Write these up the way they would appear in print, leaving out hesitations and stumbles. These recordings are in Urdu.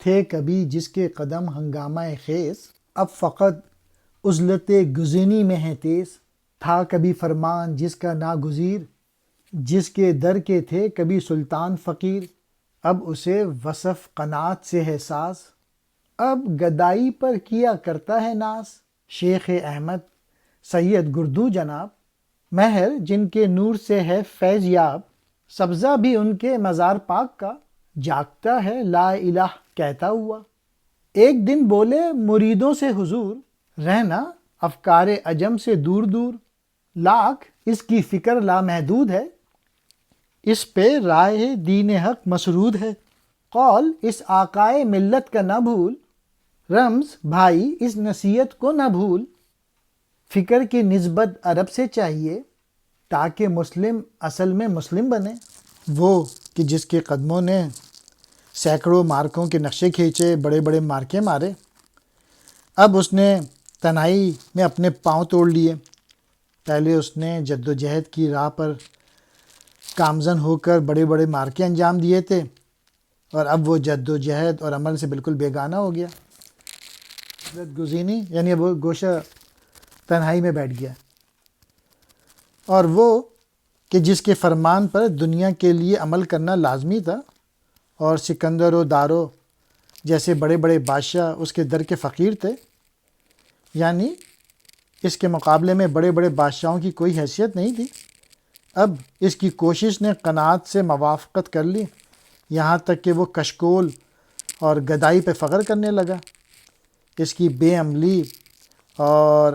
تھے کبھی جس کے قدم ہنگامہ خیز، اب فقط عزلت گزینی میں ہے تیز۔ تھا کبھی فرمان جس کا ناگزیر، جس کے در کے تھے کبھی سلطان فقیر، اب اسے وصف قناعت سے ہے ساز، اب گدائی پر کیا کرتا ہے ناز۔ شیخ احمد سید گردو جناب، مہر جن کے نور سے ہے فیض یاب، سبزہ بھی ان کے مزار پاک کا، جاگتا ہے لا الہ کہتا ہوا۔ ایک دن بولے مریدوں سے حضور، رہنا افکار عجم سے دور دور، لاکھ اس کی فکر لامحدود ہے، اس پہ رائے دین حق مسرود ہے۔ قول اس آقائے ملت کا نہ بھول، رمز بھائی اس نصیحت کو نہ بھول، فکر کی نسبت عرب سے چاہیے، تاکہ مسلم اصل میں مسلم بنے۔ وہ کہ جس کے قدموں نے سینکڑوں مارکوں کے نقشے کھینچے، بڑے بڑے مارکے مارے، اب اس نے تنہائی میں اپنے پاؤں توڑ لیے۔ پہلے اس نے جد و جہد کی راہ پر گامزن ہو کر بڑے بڑے مارکے انجام دیے تھے، اور اب وہ جد و جہد اور عمل سے بالکل بیگانہ ہو گیا۔ عزلت گزینی یعنی اب وہ گوشہ تنہائی میں بیٹھ گیا۔ اور وہ کہ جس کے فرمان پر دنیا کے لیے عمل کرنا لازمی تھا، اور سکندر و دارو جیسے بڑے بڑے بادشاہ اس کے در کے فقیر تھے، یعنی اس کے مقابلے میں بڑے بڑے بادشاہوں کی کوئی حیثیت نہیں تھی۔ اب اس کی کوشش نے قناعت سے موافقت کر لی، یہاں تک کہ وہ کشکول اور گدائی پہ فخر کرنے لگا۔ اس کی بے عملی اور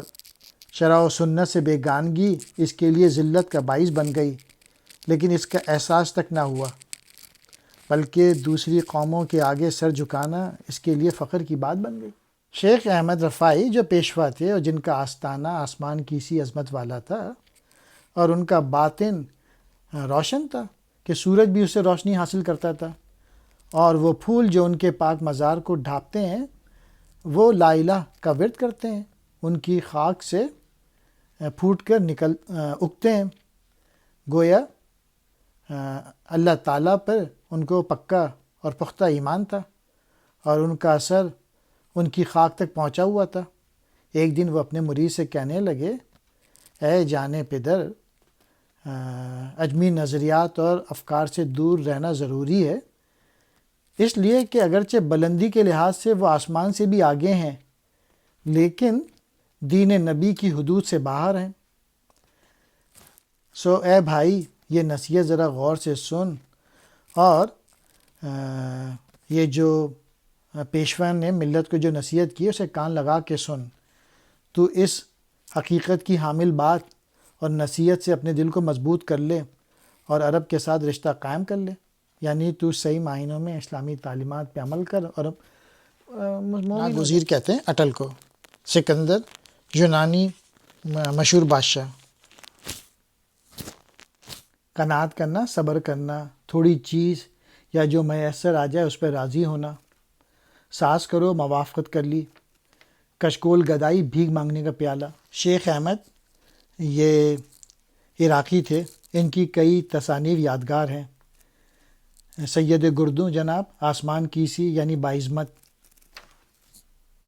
شرع و سنت سے بیگانگی اس کے لیے ذلت کا باعث بن گئی، لیکن اس کا احساس تک نہ ہوا، بلکہ دوسری قوموں کے آگے سر جھکانا اس کے لیے فخر کی بات بن گئی۔ شیخ احمد رفاعی جو پیشوا تھے اور جن کا آستانہ آسمان کی سی عظمت والا تھا، اور ان کا باطن روشن تھا کہ سورج بھی اس سے روشنی حاصل کرتا تھا، اور وہ پھول جو ان کے پاک مزار کو ڈھانپتے ہیں وہ لا الہ کا ورد کرتے ہیں، ان کی خاک سے پھوٹ کر اگتے ہیں، گویا اللہ تعالیٰ پر ان کو پکا اور پختہ ایمان تھا، اور ان کا اثر ان کی خاک تک پہنچا ہوا تھا۔ ایک دن وہ اپنے مرید سے کہنے لگے، اے جانے پدر، اجمی نظریات اور افکار سے دور رہنا ضروری ہے، اس لیے کہ اگرچہ بلندی کے لحاظ سے وہ آسمان سے بھی آگے ہیں، لیکن دین نبی کی حدود سے باہر ہیں۔ سو اے بھائی، یہ نصیحت ذرا غور سے سن، اور یہ جو پیشوا نے ملت کو جو نصیحت کی اسے کان لگا کے سن۔ تو اس حقیقت کی حامل بات اور نصیحت سے اپنے دل کو مضبوط کر لے اور عرب کے ساتھ رشتہ قائم کر لے، یعنی تو صحیح معنوں میں اسلامی تعلیمات پہ عمل کر، اور ناگزیر کہتے ہیں اٹل کو، سکندر یونانی مشہور بادشاہ۔ قناعت کرنا، صبر کرنا، تھوڑی چیز یا جو میسر آ جائے اس پہ راضی ہونا، ساز کرو موافقت کر لی، کشکول گدائی بھیک مانگنے کا پیالہ۔ شیخ احمد یہ عراقی تھے، ان کی کئی تصانیف یادگار ہیں۔ سید گردو جناب، آسمان کی سی یعنی باعظمت،